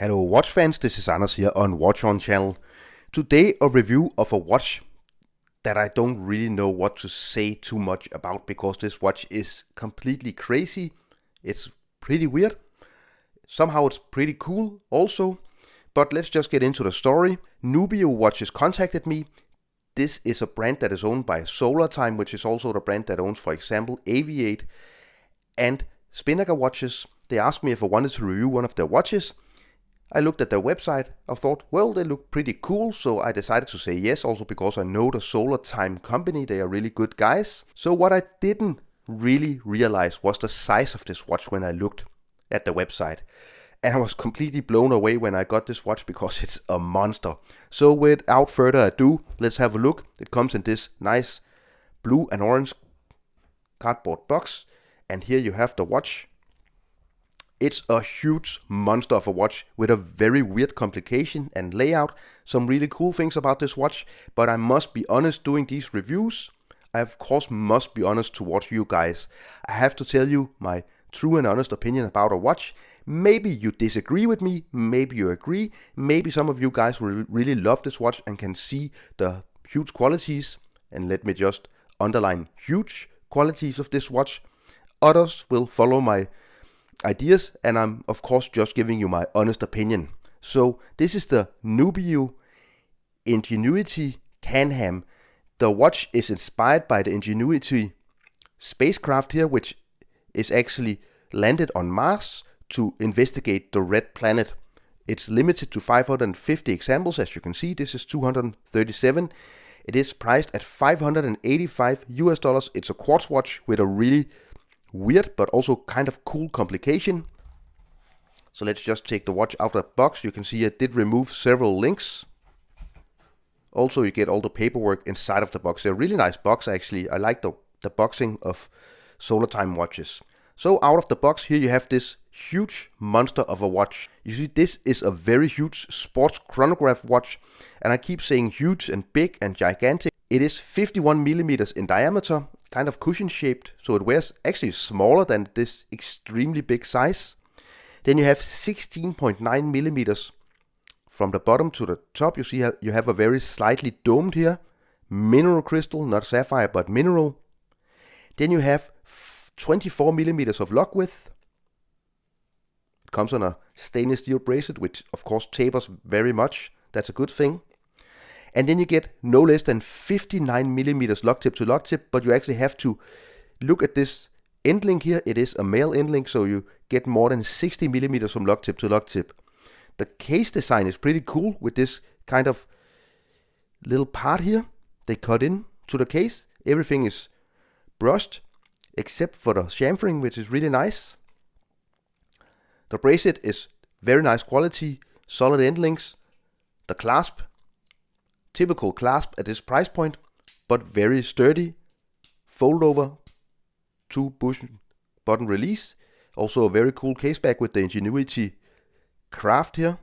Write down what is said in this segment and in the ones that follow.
Hello watch fans, this is Anders here on Watch On channel. Today a review of a watch that I don't really know what to say too much about because this watch is completely crazy. It's pretty weird. Somehow it's pretty cool also. But let's just get into the story. Nubeo Watches contacted me. This is a brand that is owned by Solar Time, which is also the brand that owns, for example, Aviate and Spinnaker watches. They asked me if I wanted to review one of their watches. I looked at their website, I thought, well, they look pretty cool, so I decided to say yes, also because I know the Solar Time company, they are really good guys. So what I didn't really realize was the size of this watch when I looked at the website. And I was completely blown away when I got this watch because it's a monster. So without further ado, let's have a look. It comes in this nice blue and orange cardboard box. And here you have the watch. It's a huge monster of a watch with a very weird complication and layout. Some really cool things about this watch, but I must be honest doing these reviews. I of course must be honest towards you guys. I have to tell you my true and honest opinion about a watch. Maybe you disagree with me, maybe you agree, maybe some of you guys will really love this watch and can see the huge qualities. And let me just underline huge qualities of this watch. Others will follow my ideas, and I'm of course just giving you my honest opinion. So this is the Nubeo Ingenuity Canham. The watch is inspired by the Ingenuity spacecraft here, which is actually landed on Mars to investigate the red planet. It's limited to 550 examples. As you can see, this is 237. It is priced at $585 US. It's a quartz watch with a really weird but also kind of cool complication. So let's just take the watch out of the box. You can see I did remove several links. Also you get all the paperwork inside of the box. They're a really nice box actually. I like the boxing of Solar Time watches. So out of the box here you have this huge monster of a watch. You see, this is a very huge sports chronograph watch, and I keep saying huge and big and gigantic. It is 51 millimeters in diameter, kind of cushion shaped, so it wears actually smaller than this extremely big size. Then you have 16.9 millimeters from the bottom to the top. You see you have a very slightly domed here, mineral crystal, not sapphire but mineral. Then you have 24 millimeters of lock width. It comes on a stainless steel bracelet, which of course tapers very much. That's a good thing. And then you get no less than 59 millimeters lock tip to lock tip, but you actually have to look at this end link here. It is a male end link, so you get more than 60 millimeters from lock tip to lock tip. The case design is pretty cool with this kind of little part here. They cut in to the case. Everything is brushed except for the chamfering, which is really nice. The bracelet is very nice quality, solid end links. The clasp, typical clasp at this price point, but very sturdy. Fold over, 2 button release. Also a very cool case back with the Ingenuity craft here.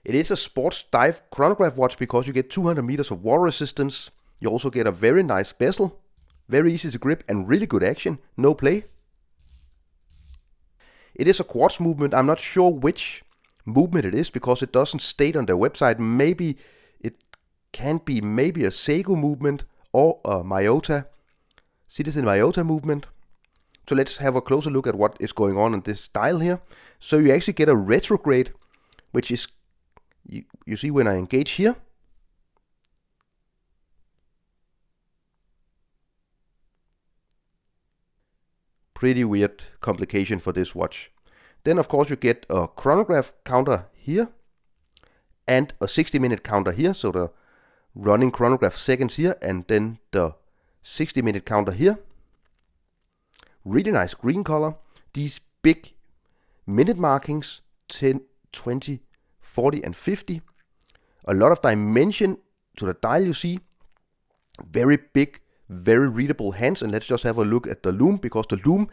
It is a sports dive chronograph watch because you get 200 meters of water resistance. You also get a very nice bezel, very easy to grip and really good action, no play. It is a quartz movement. I'm not sure which movement it is because it doesn't state on their website. Maybe it can be maybe a Seiko movement or a Miyota, Citizen Miyota movement. So let's have a closer look at what is going on in this dial here. So you actually get a retrograde, which is, you see when I engage here, pretty weird complication for this watch. Then of course you get a chronograph counter here and a 60-minute counter here. So the running chronograph seconds here and then the 60-minute counter here. Really nice green color. These big minute markings, 10, 20, 40 and 50. A lot of dimension to the dial you see. Very big, very readable hands. And let's just have a look at the lume, because the lume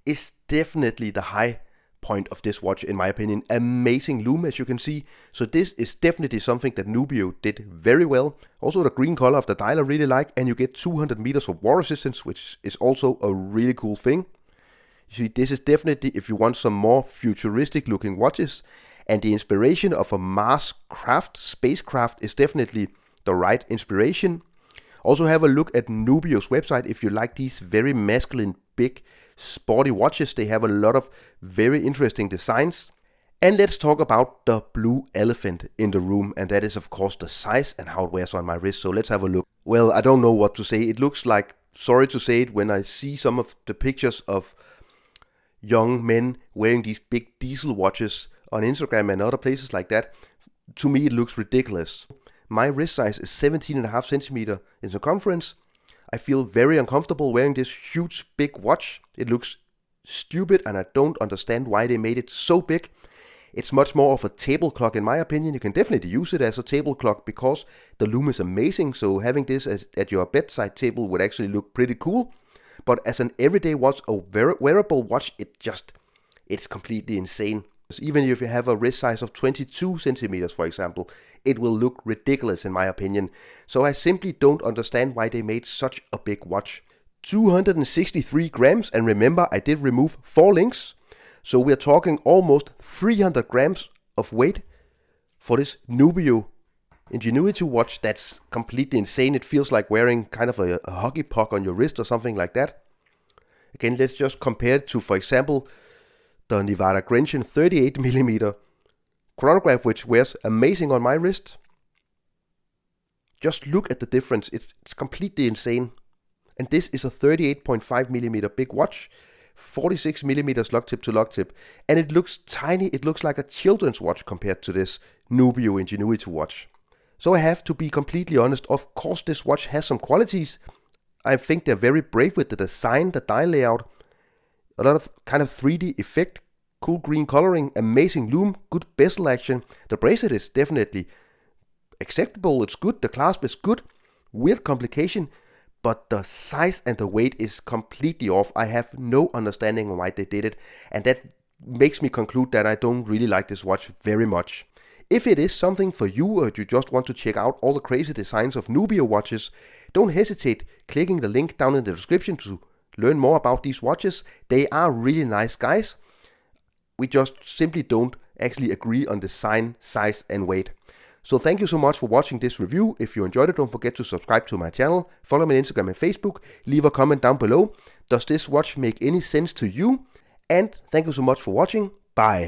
is definitely the high point of this watch in my opinion. Amazing lume, as you can see. So this is definitely something that Nubeo did very well. Also the green color of the dial I really like, and you get 200 meters of water resistance, which is also a really cool thing. You see, this is definitely if you want some more futuristic looking watches, and the inspiration of a Mars spacecraft is definitely the right inspiration. Also have a look at Nubeo's website if you like these very masculine, big, sporty watches. They have a lot of very interesting designs. And let's talk about the blue elephant in the room, and that is of course the size and how it wears on my wrist. So let's have a look. Well, I don't know what to say. It looks like, sorry to say it, when I see some of the pictures of young men wearing these big diesel watches on Instagram and other places like that, to me it looks ridiculous. My wrist size is 17.5 centimeter in circumference. I feel very uncomfortable wearing this huge big watch. It looks stupid and I don't understand why they made it so big. It's much more of a table clock in my opinion. You can definitely use it as a table clock because the lume is amazing. So having this at your bedside table would actually look pretty cool. But as an everyday watch, a wearable watch, it's completely insane. Even if you have a wrist size of 22 centimeters, for example, it will look ridiculous in my opinion. So I simply don't understand why they made such a big watch. 263 grams, and remember I did remove 4 links. So we're talking almost 300 grams of weight for this Nubeo Ingenuity watch. That's completely insane. It feels like wearing kind of a hockey puck on your wrist or something like that. Again, let's just compare it to, for example, the Nevada Grenchen 38mm chronograph, which wears amazing on my wrist. Just look at the difference. It's completely insane. And this is a 38.5mm big watch. 46mm lock tip to lock tip, and it looks tiny. It looks like a children's watch compared to this Nubeo Ingenuity watch. So I have to be completely honest, of course this watch has some qualities. I think they're very brave with the design, the dial layout, a lot of kind of 3D effect, cool green coloring, amazing lume, good bezel action. The bracelet is definitely acceptable, it's good, the clasp is good, weird complication, but the size and the weight is completely off. I have no understanding why they did it, and that makes me conclude that I don't really like this watch very much. If it is something for you, or you just want to check out all the crazy designs of Nubeo watches, don't hesitate clicking the link down in the description to learn more about these watches. They are really nice, guys. We just simply don't actually agree on design, size and weight. So thank you so much for watching this review. If you enjoyed it, don't forget to subscribe to my channel, follow me on Instagram and Facebook, leave a comment down below. Does this watch make any sense to you? And thank you so much for watching. Bye.